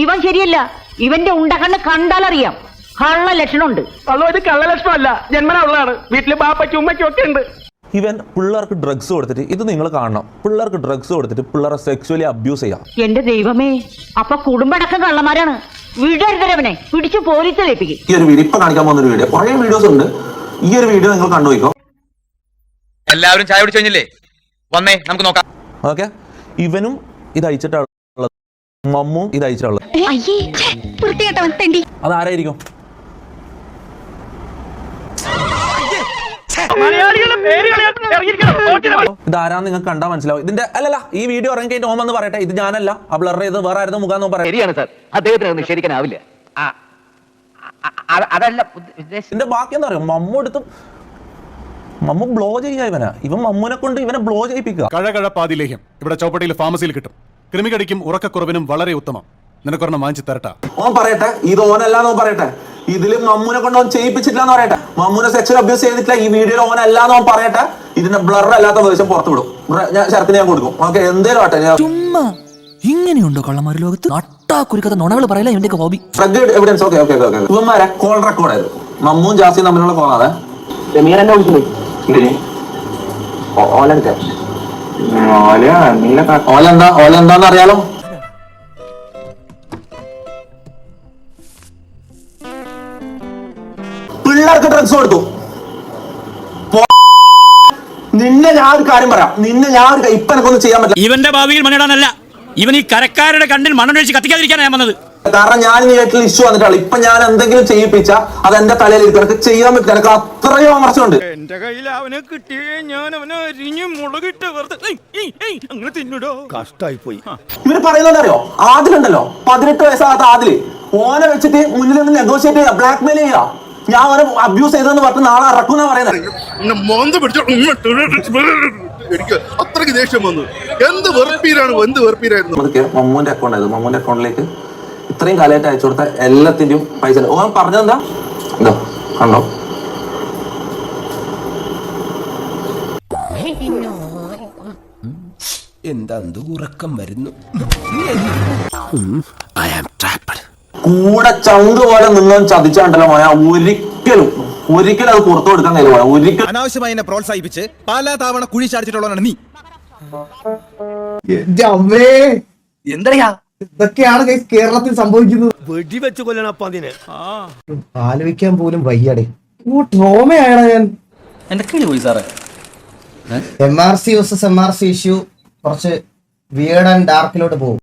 ഇവൻ ശരിയല്ല. ഇവന്റെ ഉണ്ടകണ്ണ് കണ്ടാലറിയാം കള്ള ലക്ഷണമുണ്ട്. അതോ ഇത് കള്ള ലക്ഷണമല്ല, ജന്മന ഉള്ളതാണ്. വീട്ടില് ബാപ്പയ്ക്കും ഉമ്മയ്ക്കും ഒക്കെ ഉണ്ട്. ഇവൻ പിള്ളേർക്ക് ഡ്രഗ്സ് കൊടുത്തിട്ട്, ഇത് നിങ്ങൾ കാണണം, പിള്ളേർക്ക് ഡ്രഗ്സ് കൊടുത്തിട്ട് പിള്ളേരെ സെക്സ്വലി അബ്യൂസ് ചെയ്യാം. എന്റെ ദൈവമേ, അപ്പൊ കുടുംബടക്കം കള്ളന്മാരാണ്. വിടരുതരവനെ പിടിച്ചു പോലീസിലേപ്പിക്കും. ഈ ഒരു വീഡിയോ ഇപ്പൊ കാണിക്കാൻ പോകുന്ന ഒരു വീഡിയോ, കുറെ വീഡിയോസ് ഉണ്ട്. ഈ ഒരു വീഡിയോ നിങ്ങൾ കണ്ടുപോയിക്കോ. എല്ലാവരും ചായ കുടിച്ചു കഴിഞ്ഞില്ലേ? വന്നേ നമുക്ക് നോക്കാം. ഓക്കെ, ഇവനും ഇത് അയച്ചിട്ടുള്ളത്, മമ്മും ഇത് അയച്ചിട്ടുള്ളത്. അതാരായിരിക്കും? ഇതാരാന്ന് നിങ്ങൾക്ക് കണ്ടാൽ മനസ്സിലാവും. ഇതിന്റെ അല്ലല്ല, ഈ വീഡിയോ ഇറങ്ങി കഴിഞ്ഞിട്ട് ഓമെന്ന് പറയട്ടെ, ഇത് ഞാനല്ല, ആ ബ്ലർ ചെയ്ത് വേറെ ആയിരുന്നു മുഖാന്ന് പറയാം. ശരിയാണ് സാർ, അദ്ദേഹത്തിന് നിഷേധിക്കാനാവില്ല. അതല്ല ഇതിന്റെ ബാക്കി എന്താ പറയുക, മമ്മു ബ്ലോ ചെയ്യാ ഇവൻ മമ്മുനെ കൊണ്ട് ഇവനെ ബ്ലോ ചെയ്യിപ്പിക്കുക. കഴകഴ പാതിലേഹ്യം ഇവിടെ ചോപ്പട്ടിയിൽ ഫാർമസിയിൽ കിട്ടും. കൃമികടിക്കും ഉറക്കക്കുറവിനും വളരെ ഉത്തമം. നിനക്കൊരെണ്ണം വാങ്ങിച്ചു തരട്ടെ. ഓൻ പറയട്ടെ, ഇത് ഓനല്ലാന്ന് ഓൻ പറയട്ടെ. ഇതില് മമ്മൂനെ കൊണ്ട് ഓൻ ചെയ്യിപ്പിച്ചിട്ടില്ലാന്ന് പറയട്ടെ. മമ്മൂനെ സെക്സ്വൽ അബ്യൂസ് ചെയ്തിട്ടില്ല ഈ വീഡിയോയിൽ ഓനല്ലാന്ന് ഓൻ പറയട്ടെ. ഇതിന്റെ ബ്ലർ അല്ലാത്ത വേർഷൻ പുറത്തു വിടും. ഞാൻ ശരത്തിന് ഞാൻ കൊടുക്കും. ഓക്കെ, എന്തേലും ആട്ടെ. ചുമ്മാ ഇങ്ങനെയുണ്ടോ കള്ളന്മാര് ലോകത്ത്? നട്ടാക്കുരുക്കഥ നുണകൾ പറയില്ല ഇവന്റെ hobby. Drug evidence. Okay okay okay. ഇവന്മാരെ കോൾ റെക്കോർഡ് ആയത് മമ്മും ജാസിയും തമ്മിലുള്ള കോളാണ്. ഓലെന്താന്ന് അറിയാലോ. പിള്ളേർക്ക് ഡ്രഗ്സ് കൊടുത്തു. നിന്നെ ഞാൻ ഒരു കാര്യം പറയാം, നിന്നെ ഞാൻ ഇപ്പൊ എനിക്കൊന്നും ചെയ്യാൻ പറ്റില്ല. ഇവന്റെ ഭാവിയിൽ മണ്ണിടാനല്ല, ഇവൻ ഈ കരക്കാരുടെ കണ്ണിൽ മണ്ണൊഴിച്ച് കത്തിക്കാതിരിക്കാനാണ് ഞാൻ വന്നത്. കാരണം ഞാൻ ഈ വീട്ടിൽ ഇഷ്യൂ വന്നിട്ടുള്ള ഇപ്പൊ ഞാൻ എന്തെങ്കിലും ചെയ്യിപ്പിച്ച അത് എന്റെ തലയിൽ ഇരിക്കും. എനിക്ക് ചെയ്യാൻ പറ്റില്ല. എനിക്ക് അത്രയും അമർച്ചയുണ്ട്. എന്റെ കയ്യിൽ അവനെ കിട്ടിയേ ഞാൻ അവനെ അരിഞ്ഞ് മുളകിട്ട് അങ്ങനെ തിന്നിടോ. കഷ്ടായി പോയി. ഇവര് പറയുന്നറിയോ, ആദിലുണ്ടല്ലോ 18 വയസ്സാകാത്ത ആദില്, ഓനെ വെച്ചിട്ട് മുന്നിൽ നിന്ന് നെഗോഷിയേറ്റ് ചെയ്യുക, ബ്ലാക്ക് മെയിൽ ചെയ്യുക. ഞാൻ അവനെ അബ്യൂസ് ചെയ്തെന്ന് പറഞ്ഞ് നാളെ ഇറക്കുന്ന പറയുന്നത്. എനിക്ക് അത്രയ്ക്ക് ദേഷ്യം വന്നു. എന്ത് വെറുപ്പീരായിരുന്നു. മമ്മൂന്റെ അക്കൗണ്ട് ആയത്. മമ്മൂന്റെ അക്കൗണ്ടിലേക്ക് ഇത്രയും കാലമായിട്ട് അയച്ചു കൊടുത്ത എല്ലാത്തിന്റെയും പൈസ ഓൻ പറഞ്ഞതെന്താ എന്തോ കണ്ടോ. എന്താ ഉറക്കം വരുന്നു. കൂടെ ചങ്ക് പോലെ നിന്നും ചതിച്ചാണ്ടല്ലോ മോയ. ഒരിക്കലും അത് പുറത്തു കൊടുക്കാൻ കഴിയില്ല. ഒരിക്കലും അനാവശ്യമായി എന്നെ പ്രോത്സാഹിപ്പിച്ച് പല തവണ കുഴി ചാടിച്ചിട്ടുള്ളതാണ് നീ. എന്തറിയാ ഇതൊക്കെയാണ് കേരളത്തിൽ സംഭവിക്കുന്നത്. വെടിവെച്ച് കൊല്ലണം അതിനെ. ആലോചിക്കാൻ പോലും വയ്യടേ. ട്രോമയാണ് ഞാൻ. എന്റെ കിളി പോയി സാറേ. MRC വേഴ്സസ് MRC ഇഷ്യൂ കുറച്ച് വിയേർഡ് ആൻഡ് ഡാർക്കിലോട്ട് പോകും.